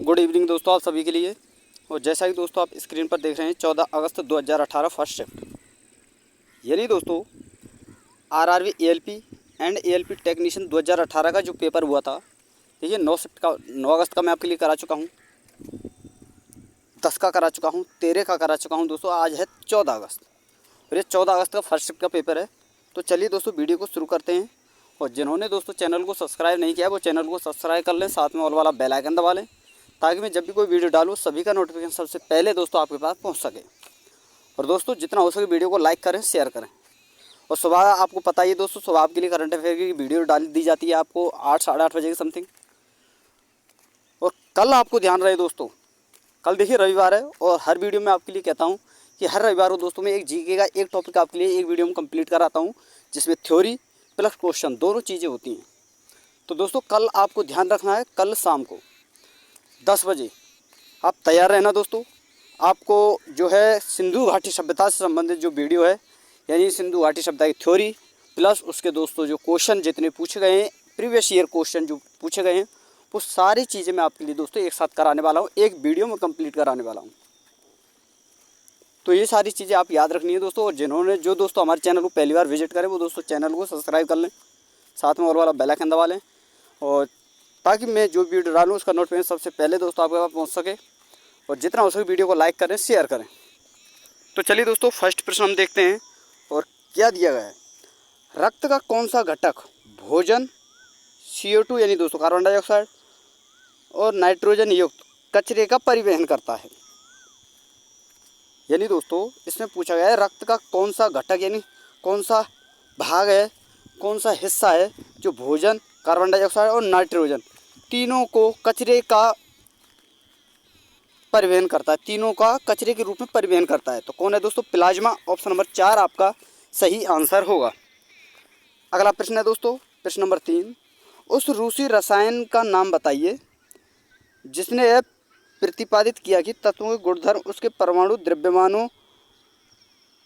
Good evening दोस्तों आप सभी के लिए। और जैसा कि दोस्तों आप स्क्रीन पर देख रहे हैं 14 अगस्त 2018 फर्स्ट शिफ्ट, यानी दोस्तों RRB ALP and ALP technician 2018 का जो पेपर हुआ था, देखिए 9 अगस्त का मैं आपके लिए करा चुका हूँ, 10 का करा चुका हूँ, 13 का करा चुका हूँ दोस्तों। आज है 14 अगस्त और ये 14 अगस्त का फर्स्ट शिफ्ट का पेपर है। तो चलिए दोस्तों वीडियो को शुरू करते हैं। और जिन्होंने दोस्तों चैनल को सब्सक्राइब नहीं किया वो चैनल को सब्सक्राइब कर लें, साथ में ऑल वाला बेल आइकन दबा लें, ताकि मैं जब भी कोई वीडियो डालूँ सभी का नोटिफिकेशन सबसे पहले दोस्तों आपके पास पहुंच सके। और दोस्तों जितना हो सके वीडियो को लाइक करें, शेयर करें। और सुबह आपको पता ही है दोस्तों, सुबह आपके लिए करंट अफेयर की वीडियो डाल दी जाती है आपको 8 साढ़े 8 बजे के समथिंग। और कल आपको ध्यान रहे दोस्तों, कल देखिए रविवार है और हर वीडियो में आपके लिए कहता हूँ कि हर रविवार को दोस्तों मैं एक जीके का एक टॉपिक आपके लिए एक वीडियो में कंप्लीट कराता हूँ, जिसमें थ्योरी प्लस क्वेश्चन दोनों चीज़ें होती हैं। तो दोस्तों कल आपको ध्यान रखना है, कल शाम को 10 बजे आप तैयार रहना दोस्तों। आपको जो है सिंधु घाटी सभ्यता से संबंधित जो वीडियो है, यानी सिंधु घाटी सभ्यता की थ्योरी प्लस उसके दोस्तों जो क्वेश्चन जितने पूछे गए हैं, प्रीवियस ईयर क्वेश्चन जो पूछे गए हैं, वो सारी चीज़ें मैं आपके लिए दोस्तों एक साथ कराने वाला हूँ, एक वीडियो में कंप्लीट कराने वाला हूँ। तो ये सारी चीज़ें आप याद रखनी है दोस्तों। और जिन्होंने जो दोस्तों हमारे चैनल को पहली बार विजिट करें वो दोस्तों चैनल को सब्सक्राइब कर लें, साथ में और वाला बेल आइकन दबा लें, और ताकि मैं जो वीडियो डालूँ उसका नोटिफिकेशन सबसे पहले दोस्तों आपके पास पहुँच सके। और जितना हो सके वीडियो को लाइक करें, शेयर करें। तो चलिए दोस्तों फर्स्ट प्रश्न हम देखते हैं। और क्या दिया गया है, रक्त का कौन सा घटक भोजन, CO2 यानी दोस्तों कार्बन डाइऑक्साइड और नाइट्रोजन युक्त कचरे का परिवहन करता है। यानी दोस्तों इसमें पूछा गया है रक्त का कौन सा घटक यानी कौन सा भाग है, कौन सा हिस्सा है जो भोजन, कार्बन डाइऑक्साइड और नाइट्रोजन तीनों को कचरे का परिवहन करता है, तीनों का कचरे के रूप में परिवहन करता है। तो कौन है दोस्तों, प्लाज्मा। ऑप्शन नंबर 4 आपका सही आंसर होगा। अगला प्रश्न है दोस्तों, प्रश्न नंबर 3, उस रूसी रसायन का नाम बताइए जिसने यह प्रतिपादित किया कि तत्वों के गुणधर्म उसके परमाणु द्रव्यमानों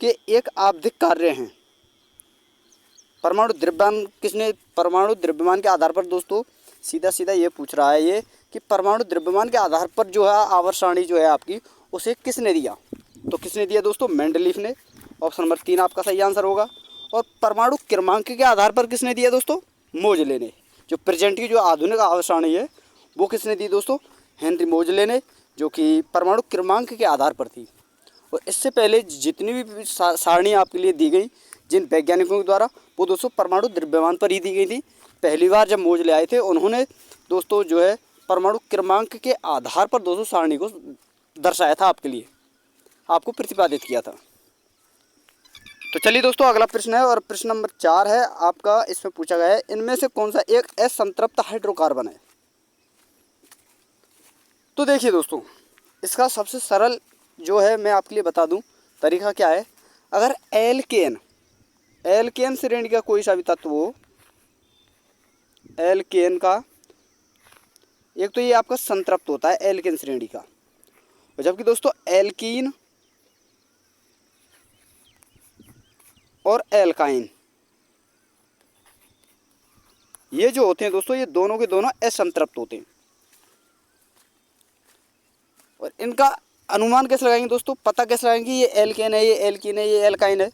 के एक आवधिक कार्य हैं। परमाणु द्रव्यमान के आधार पर दोस्तों सीधा सीधा ये पूछ रहा है ये कि परमाणु द्रव्यमान के आधार पर जो है आवर्त सारणी जो है आपकी, उसे किसने दिया। तो किसने दिया दोस्तों, मेंडलीफ ने। ऑप्शन नंबर 3 आपका सही आंसर होगा। और परमाणु क्रमांक के आधार पर किसने दिया दोस्तों, मोजले ने। जो प्रेजेंट की जो आधुनिक आवर्त सारणी है वो किसने दी दोस्तों, हेनरी मोजले ने, जो कि परमाणु क्रमांक के आधार पर थी। और इससे पहले जितनी भी सारणी आपके लिए दी गई जिन वैज्ञानिकों के द्वारा, वो दोस्तों परमाणु द्रव्यमान पर ही दी गई थी। पहली बार जब मोजले आए थे उन्होंने दोस्तों जो है परमाणु क्रमांक के आधार पर दोस्तों सारणी को दर्शाया था, आपके लिए आपको प्रतिपादित किया था। तो चलिए दोस्तों अगला प्रश्न है और प्रश्न नंबर 4 है आपका। इसमें पूछा गया है इनमें से कौन सा एक असंतृप्त हाइड्रोकार्बन है। तो देखिए दोस्तों इसका सबसे सरल जो है मैं आपके लिए बता दूं तरीका क्या है। अगर एल्केन श्रेणी का कोई सा भी तत्व हो, एल्केन का एक तो ये आपका संतृप्त होता है एल्केन श्रेणी का, और जबकि दोस्तों एल्कीन और एल्काइन ये जो होते हैं दोस्तों ये दोनों के दोनों असंतृप्त होते हैं। और इनका अनुमान कैसे लगाएंगे दोस्तों, पता कैसे लगाएंगे ये एल्केन है, ये एल्कीन है, ये एल्काइन है।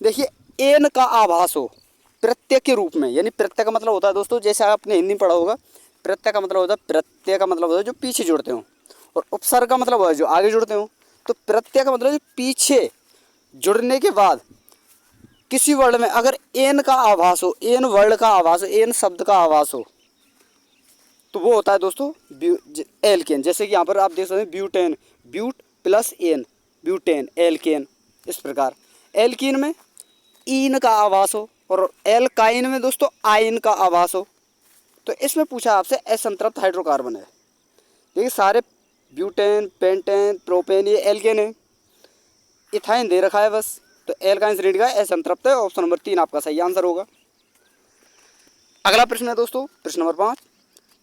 देखिए एन का आभास हो प्रत्यय के रूप में, यानी प्रत्यय का मतलब होता है दोस्तों, जैसे आपने हिंदी में पढ़ा होगा, प्रत्यय का मतलब होता है, प्रत्यय का मतलब होता है जो पीछे जुड़ते हो, और उपसर्ग का मतलब होता है जो आगे जुड़ते हो। तो प्रत्यय का मतलब जो पीछे जुड़ने के बाद किसी वर्ड में अगर एन का आभास हो, एन वर्ड का आभास हो, एन शब्द का आभास हो, तो वो होता है दोस्तों एल्केन। जैसे कि यहाँ पर आप देख सकते हैं butane, but plus ane, butane, alkane. इस प्रकार एल्कीन में ईन का आभास हो और एल्काइन में दोस्तों आइन का आभास हो। तो इसमें पूछा आपसे असंतृप्त हाइड्रोकार्बन है। देखिए सारे ब्यूटेन, पेंटेन, प्रोपेन ये एल्केन है, इथाइन दे रखा है बस। तो एल्काइन श्रेणी का असंतृप्त है। ऑप्शन नंबर 3 आपका सही आंसर होगा। अगला प्रश्न है दोस्तों, प्रश्न नंबर 5,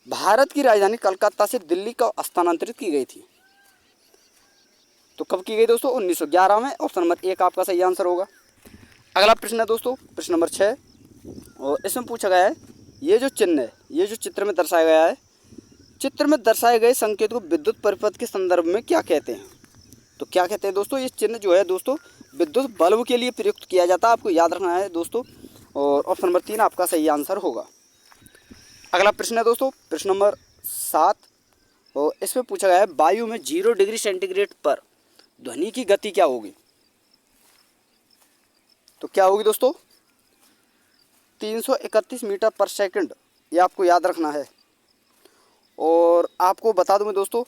भारत की राजधानी कलकत्ता से दिल्ली कब स्थानांतरित की गई थी। तो कब की गई दोस्तों, 1911 में। ऑप्शन नंबर 1 आपका सही आंसर होगा। अगला प्रश्न है दोस्तों, प्रश्न नंबर 6, और इसमें पूछा गया है ये जो चिन्ह है, ये जो चित्र में दर्शाया गया है चित्र में दर्शाए गए संकेत को विद्युत परिपथ के संदर्भ में क्या कहते हैं? तो क्या कहते हैं दोस्तों, ये चिन्ह जो है दोस्तों विद्युत बल्ब के लिए प्रयुक्त किया जाता है, आपको याद रखना है दोस्तों। और ऑप्शन नंबर 3 आपका सही आंसर होगा। अगला प्रश्न है दोस्तों प्रश्न नंबर 7, और इसमें पूछा गया है वायु में 0 डिग्री सेंटीग्रेड पर ध्वनि की गति क्या होगी? तो क्या होगी दोस्तों? 331 मीटर पर सेकंड, ये आपको याद रखना है। और आपको बता दूं मैं दोस्तों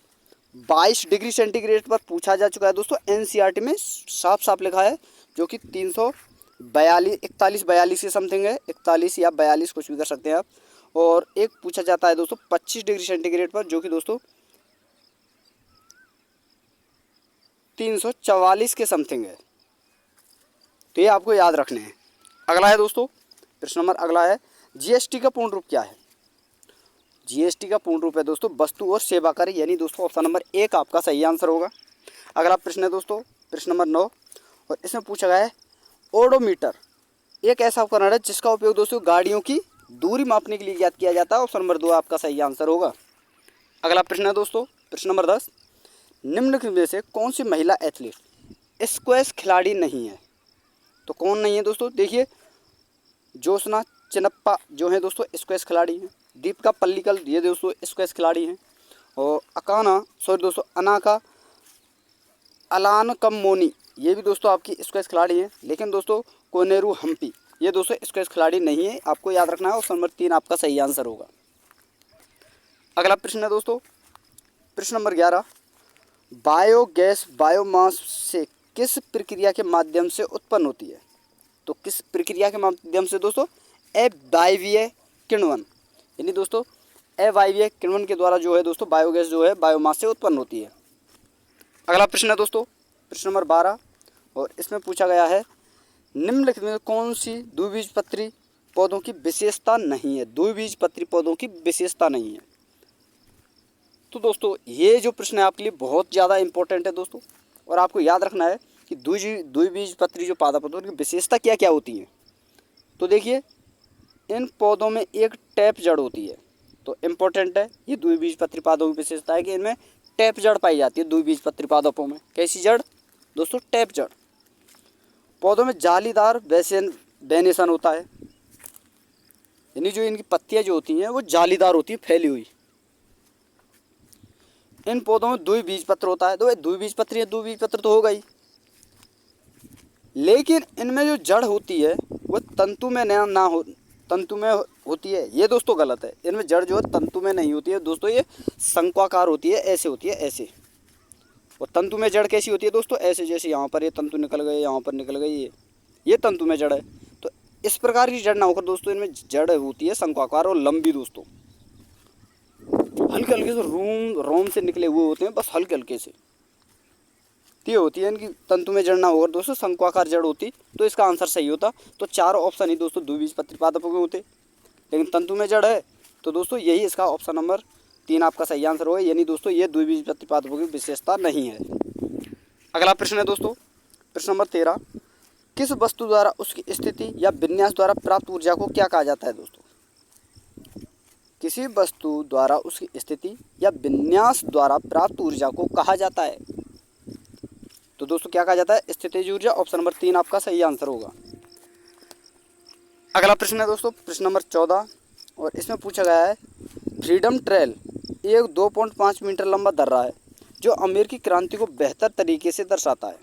22 डिग्री सेंटीग्रेड पर पूछा जा चुका है दोस्तों, एनसीईआरटी में साफ साफ लिखा है, जो कि 41 के समथिंग है, 41 या 42 कुछ भी कर सकते हैं आप। और एक पूछा जाता है दोस्तों 25 डिग्री सेंटीग्रेड पर, जो कि दोस्तों 344 के समथिंग है। तो ये आपको याद रखने हैं। अगला है दोस्तों प्रश्न नंबर अगला है जीएसटी का पूर्ण रूप क्या है? जीएसटी का पूर्ण रूप है दोस्तों वस्तु और सेवा कर, यानी दोस्तों ऑप्शन नंबर 1 आपका सही आंसर होगा। अगला प्रश्न है दोस्तों प्रश्न नंबर 9, और इसमें पूछा गया है ओडोमीटर एक ऐसा उपकरण है जिसका उपयोग दोस्तों गाड़ियों की दूरी मापने के लिए ज्ञात किया जाता है। ऑप्शन नंबर 2 आपका सही आंसर होगा। अगला प्रश्न है दोस्तों प्रश्न नंबर 10, निम्नलिखित में से कौन सी महिला एथलीट स्क्वैश खिलाड़ी नहीं है? तो कौन नहीं है दोस्तों? देखिए ज्योत्सना चिन्नप्पा जो है दोस्तों स्क्वैश खिलाड़ी हैं, दीपिका पल्लिकल ये दोस्तों स्क्वैश खिलाड़ी हैं, और अनाका अलानकम्मोनी ये भी दोस्तों आपकी स्क्वैश खिलाड़ी हैं। लेकिन दोस्तों कोनेरू हम्पी ये दोस्तों स्क्वैश खिलाड़ी नहीं है, आपको याद रखना है। ऑप्शन नंबर 3 आपका सही आंसर होगा। अगला प्रश्न है दोस्तों प्रश्न नंबर 11, बायोगैस बायोमास से किस प्रक्रिया के माध्यम से उत्पन्न होती है? तो किस प्रक्रिया के माध्यम से दोस्तों? अवायवीय किण्वन, यानी दोस्तों अवायवीय किण्वन के द्वारा जो है दोस्तों बायोगैस जो है बायोमास से उत्पन्न होती है। अगला प्रश्न है दोस्तों प्रश्न नंबर 12, और इसमें पूछा गया है निम्नलिखित में कौन सी द्विबीजपत्री पौधों की विशेषता नहीं है? द्विबीजपत्री पौधों की विशेषता नहीं है। तो दोस्तों ये जो प्रश्न है आपके लिए बहुत ज़्यादा इंपॉर्टेंट है दोस्तों, और आपको याद रखना है कि द्विबीजपत्री जो पौधा पौधों की विशेषता क्या क्या होती हैं। तो देखिए इन पौधों में एक टैप जड़ होती है, तो इम्पोर्टेंट है ये द्विबीजपत्री पौधों की विशेषता है कि इनमें टैप जड़ पाई जाती है। द्विबीजपत्री पौधों में कैसी जड़ दोस्तों? टैप जड़। पौधों में जालीदार वेनेशन होता है, यानी जो इनकी पत्तियां जो होती हैं वो जालीदार होती है, फैली हुई। इन पौधों में द्विबीजपत्र होता है, तो द्विबीजपत्री है, द्विबीजपत्र तो होगा ही, लेकिन इनमें जो जड़ होती है वो तंतु में तंतु में होती है। ये दोस्तों गलत है, इनमें जड़ जो है तंतु में नहीं होती है दोस्तों, ये शंक्वाकार होती है, ऐसे होती है ऐसे। और तंतु में जड़ कैसी होती है दोस्तों? ऐसे, जैसे यहाँ पर ये तंतु निकल गए, यहाँ पर निकल गई, ये तंतु में जड़ है। तो इस प्रकार की जड़ ना होकर दोस्तों इनमें जड़ होती है शंक्वाकार और लंबी दोस्तों, हल्के हल्के से रोम से निकले हुए होते हैं, बस हल्के हल्के से ये होती है इनकी। तंतु में जड़ ना होकर दोस्तों शंक्वाकार जड़ होती, तो इसका आंसर सही होता। तो चारों ऑप्शन ही दोस्तों द्विबीजपत्री पादपों के होते, लेकिन तंतु में जड़ है, तो दोस्तों यही इसका ऑप्शन नंबर 3 आपका सही आंसर होगा, यानी दोस्तों ये द्विबीजपत्री पादपों की विशेषता नहीं है। अगला प्रश्न है दोस्तों प्रश्न नंबर 13, किस वस्तु द्वारा उसकी स्थिति या विन्यास द्वारा प्राप्त ऊर्जा को क्या कहा जाता है दोस्तों? किसी वस्तु द्वारा उसकी स्थिति या विन्यास द्वारा प्राप्त ऊर्जा को कहा जाता है, तो दोस्तों क्या कहा जाता है? स्थितिज ऊर्जा। ऑप्शन नंबर 3 आपका सही आंसर होगा। अगला प्रश्न है दोस्तों प्रश्न नंबर 14, और इसमें पूछा गया है फ्रीडम ट्रेल एक 2.5 मीटर लंबा दर्रा है जो अमेरिकी क्रांति को बेहतर तरीके से दर्शाता है।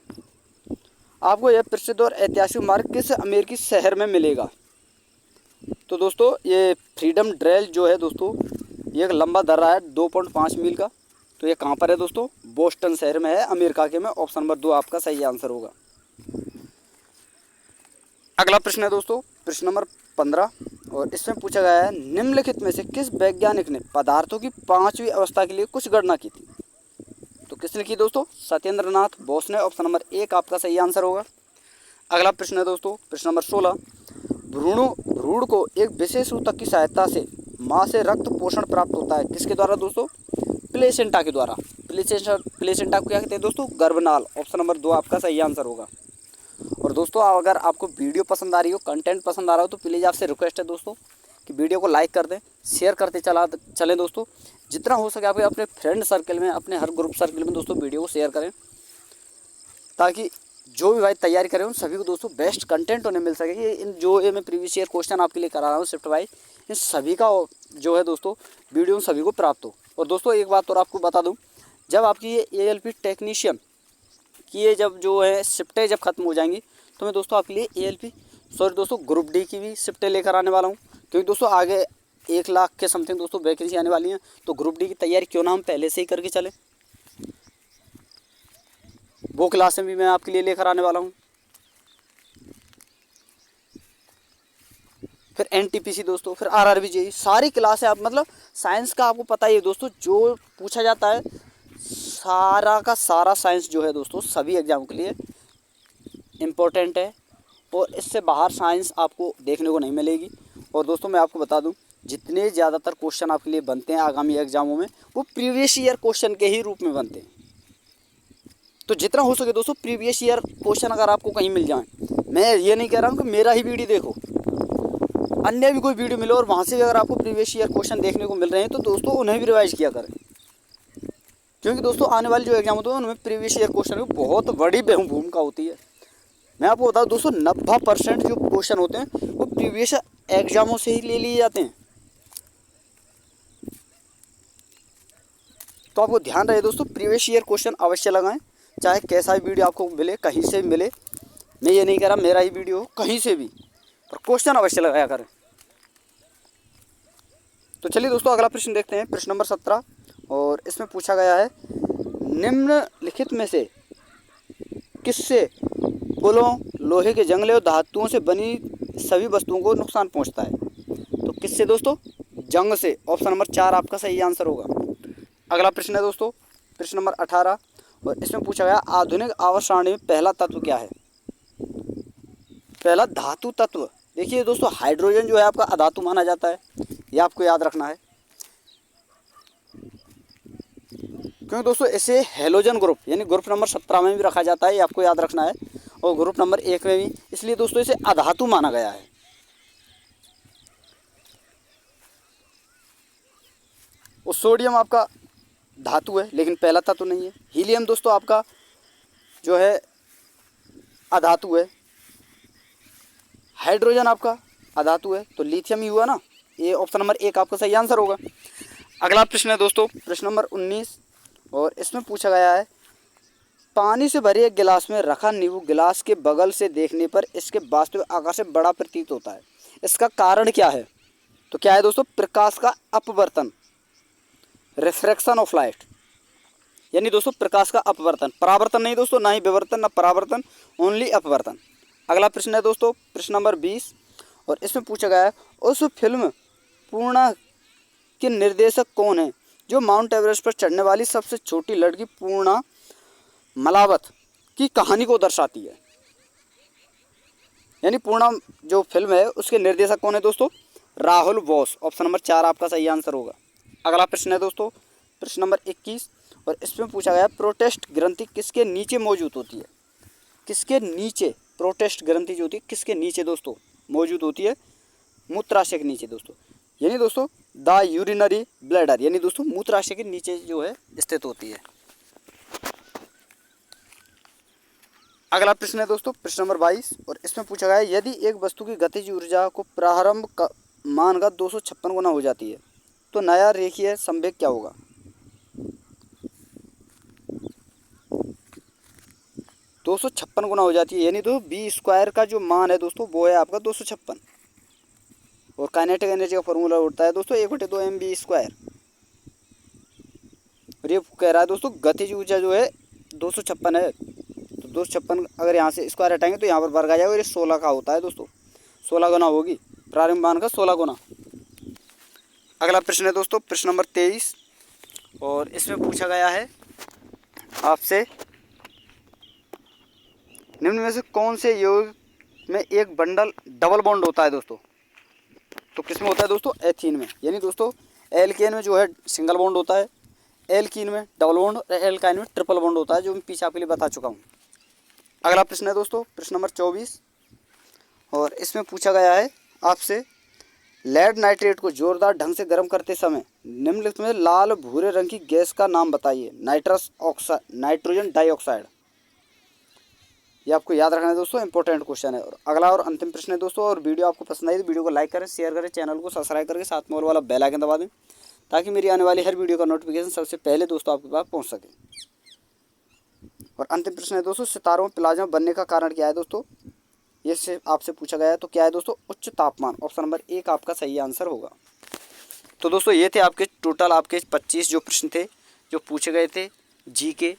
आपको यह प्रसिद्ध और ऐतिहासिक मार्ग किस अमेरिकी शहर में मिलेगा? तो दोस्तों ये फ्रीडम ट्रेल जो है दोस्तों ये एक लंबा दर्रा है 2.5 मील का, तो ये कहाँ पर है दोस्तों? बोस्टन शहर में है, अमेरिका के में। ऑप्शन नंबर 2 आपका सही आंसर होगा। अगला प्रश्न है दोस्तों प्रश्न नंबर 15, और इसमें पूछा गया है निम्नलिखित में से किस वैज्ञानिक ने पदार्थों की 5वीं अवस्था के लिए कुछ गणना की थी? तो किसने की दोस्तों? सत्येंद्रनाथ बोस ने। ऑप्शन नंबर 1 आपका सही आंसर होगा। अगला प्रश्न है दोस्तों प्रश्न नंबर 16, भ्रूण को एक विशेष ऊतक की सहायता से माँ से रक्त पोषण प्राप्त होता है, किसके द्वारा दोस्तों? प्लेसेंटा के द्वारा। प्लेसेंटा को क्या कहते हैं दोस्तों? गर्भनाल। ऑप्शन नंबर 2 आपका सही आंसर होगा। और दोस्तों अगर आपको वीडियो पसंद आ रही हो, कंटेंट पसंद आ रहा हो, तो प्लीज़ आपसे रिक्वेस्ट है दोस्तों कि वीडियो को लाइक कर दें, शेयर करते चलें दोस्तों। जितना हो सके आपके अपने फ्रेंड सर्कल में, अपने हर ग्रुप सर्कल में दोस्तों वीडियो को शेयर करें, ताकि जो भी भाई तैयारी करें उन सभी को दोस्तों बेस्ट कंटेंट उन्हें मिल सके। ये इन जो ये मैं प्रीवियस ईयर क्वेश्चन आपके लिए करा रहा हूँ शिफ्ट वाइज, इन सभी का जो है दोस्तों वीडियो उन सभी को प्राप्त हो। और दोस्तों एक बात और आपको बता दूँ, जब आपकी ये ALP टेक्नीशियन की ये जब जो है शिफ्टें जब खत्म हो जाएंगी, तो मैं दोस्तों आपके लिए ALP दोस्तों ग्रुप डी की भी शिफ्टें लेकर आने वाला हूँ। क्योंकि दोस्तों आगे 1 लाख के समथिंग दोस्तों वैकेंसी आने वाली हैं, तो ग्रुप डी की तैयारी क्यों ना हम पहले से ही करके चलें। वो क्लासें भी मैं आपके लिए लेकर आने वाला हूँ। फिर NTPC दोस्तों, फिर RRB JEE, सारी क्लासें आप मतलब साइंस का आपको पता ही है दोस्तों, जो पूछा जाता है सारा का सारा साइंस जो है दोस्तों सभी एग्जाम के लिए इम्पोर्टेंट है। और इससे बाहर साइंस आपको देखने को नहीं मिलेगी। और दोस्तों मैं आपको बता दूं, जितने ज़्यादातर क्वेश्चन आपके लिए बनते हैं आगामी एग्जामों में, वो प्रीवियस ईयर क्वेश्चन के ही रूप में बनते हैं। तो जितना हो सके दोस्तों प्रीवियस ईयर क्वेश्चन अगर आपको कहीं मिल जाए, मैं ये नहीं कह रहा हूँ कि मेरा ही वीडियो देखो, अन्य भी कोई वीडियो मिले और वहाँ से भी अगर आपको प्रीवियस ईयर क्वेश्चन देखने को मिल रहे हैं, तो दोस्तों उन्हें भी रिवाइज किया करें। क्योंकि दोस्तों आने वाले जो एग्जाम होते हैं उनमें प्रीवियस ईयर क्वेश्चन की बहुत बड़ी भूमिका होती है। मैं आपको बताऊँ दोस्तों 90% जो क्वेश्चन होते हैं वो प्रीवियस एग्जामों से ही ले लिए जाते हैं। तो आपको ध्यान रहे दोस्तों, प्रीवियस ईयर क्वेश्चन अवश्य लगाएं, चाहे कैसा भी वीडियो आपको मिले, कहीं से भी मिले। मैं ये नहीं कह रहा मेरा ही वीडियो हो, कहीं से भी, पर क्वेश्चन अवश्य लगाया करें। तो चलिए दोस्तों अगला प्रश्न देखते हैं, प्रश्न नंबर 17। और इसमें पूछा गया है, निम्नलिखित में से किससे पुलों, लोहे के जंगले और धातुओं से बनी सभी वस्तुओं को नुकसान पहुंचता है? तो किससे दोस्तों? जंग से। ऑप्शन नंबर 4 आपका सही आंसर होगा। अगला प्रश्न है दोस्तों, प्रश्न नंबर 18। और इसमें पूछा गया, आधुनिक आवर्त सारणी में पहला तत्व क्या है? पहला धातु तत्व। देखिए दोस्तों हाइड्रोजन जो है आपका अधातु माना जाता है, ये आपको याद रखना है। क्योंकि दोस्तों इसे हेलोजन ग्रुप यानी ग्रुप नंबर 17 में भी रखा जाता है, ये आपको याद रखना है, और ग्रुप नंबर 1 में भी, इसलिए दोस्तों इसे अधातु माना गया है। और सोडियम आपका धातु है लेकिन पहला तत्व नहीं है। हीलियम दोस्तों आपका जो है अधातु है। हाइड्रोजन आपका अधातु है, तो लिथियम ही हुआ ना, ये ऑप्शन नंबर 1 आपका सही आंसर होगा। अगला प्रश्न है दोस्तों, प्रश्न नंबर 19। और इसमें पूछा गया है, पानी से भरे एक गिलास में रखा नींबू गिलास के बगल से देखने पर इसके वास्तविक आकार से बड़ा प्रतीत होता है, इसका कारण क्या है? तो क्या है दोस्तों? प्रकाश का अपवर्तन, रिफ्रैक्शन ऑफ लाइट, यानी दोस्तों प्रकाश का अपवर्तन, परावर्तन नहीं दोस्तों, ना ही विवर्तन ना परावर्तन, ओनली अपवर्तन। अगला प्रश्न है दोस्तों, प्रश्न नंबर 20। और इसमें पूछा गया है, उस फिल्म पूर्णा के निर्देशक कौन है जो माउंट एवरेस्ट पर चढ़ने वाली सबसे छोटी लड़की पूर्णा मलावत की कहानी को दर्शाती है? यानी पूर्णा जो फिल्म है उसके निर्देशक कौन है दोस्तों? राहुल बोस। ऑप्शन नंबर 4 आपका सही आंसर होगा। अगला प्रश्न है दोस्तों, प्रश्न नंबर 21। और इसमें पूछा गया, प्रोटेस्ट ग्रंथि किसके नीचे मौजूद होती है? किसके नीचे प्रोटेस्ट ग्रंथि जो होती है किसके नीचे दोस्तों मौजूद होती है? मूत्राशय के नीचे दोस्तों, यानी दोस्तों द यूरिनरी ब्लैडर, यानी दोस्तों मूत्राशय के नीचे जो है स्थित होती है। अगला प्रश्न है दोस्तों, प्रश्न नंबर 22। और इसमें पूछा गया है, यदि एक वस्तु की गतिज ऊर्जा को प्रारंभ का मानकर 256 गुना हो जाती है तो नया रेखीय संवेग क्या होगा? 256 गुना हो जाती है, यानी तो b² का जो मान है दोस्तों वो है आपका 256। और काइनेटिक एनर्जी का फॉर्मूला होता है दोस्तों 1/2 mv²। और ये कह रहा है दोस्तों गतिज ऊर्जा जो है 256 है, तो 256 अगर यहाँ से स्क्वायर हटाएंगे तो यहाँ पर वर्ग आ जाएगा, और ये 16 का होता है दोस्तों, 16 गुना होगी प्रारंभिक मान का 16 गुना। अगला प्रश्न है दोस्तों, प्रश्न नंबर 23। और इसमें पूछा गया है आपसे, निम्न में से कौन से यौगिक में एक बंडल डबल बॉन्ड होता है दोस्तों? तो किसमें होता है दोस्तों? एथीन में, यानी दोस्तों एल्केन में जो है सिंगल बॉन्ड होता है, एल्कीन में डबल बॉन्ड और एल्काइन में ट्रिपल बॉन्ड होता है, जो मैं पीछे आपके लिए बता चुका हूँ। अगला प्रश्न है दोस्तों, प्रश्न नंबर 24। और इसमें पूछा गया है आपसे, लेड नाइट्रेट को जोरदार ढंग से गर्म करते समय निम्नलिखित में लाल भूरे रंग की गैस का नाम बताइए। Nitrogen dioxide. ये आपको याद रखना है दोस्तों, इंपॉर्टेंट क्वेश्चन है। और अगला और अंतिम प्रश्न है दोस्तों, और वीडियो आपको पसंद आई तो वीडियो को लाइक करें, शेयर करें, चैनल को सब्सक्राइब करके साथ में ऑल वाला बेल आइकन दबा दें, ताकि मेरी आने वाली हर वीडियो का नोटिफिकेशन सबसे पहले दोस्तों आपके पास पहुंच सके। और अंतिम प्रश्न है दोस्तों, सितारों में प्लाज्मा बनने का कारण क्या है दोस्तों? ये से आपसे पूछा गया है, तो क्या है दोस्तों? उच्च तापमान। ऑप्शन नंबर 1 आपका सही आंसर होगा। तो दोस्तों ये थे आपके टोटल आपके 25 जो प्रश्न थे जो पूछे गए थे जीके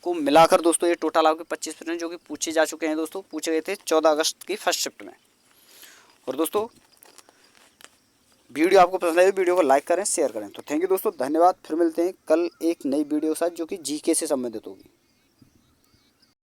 को मिलाकर दोस्तों, ये टोटल आपके 25 प्रश्न जो कि पूछे जा चुके हैं दोस्तों, पूछे गए थे 14 अगस्त की फर्स्ट शिफ्ट में। और दोस्तों वीडियो आपको पसंद आई तो वीडियो को लाइक करें, शेयर करें। तो थैंक यू दोस्तों, धन्यवाद। फिर मिलते हैं कल एक नई वीडियो के साथ जो कि जीके से संबंधित होगी।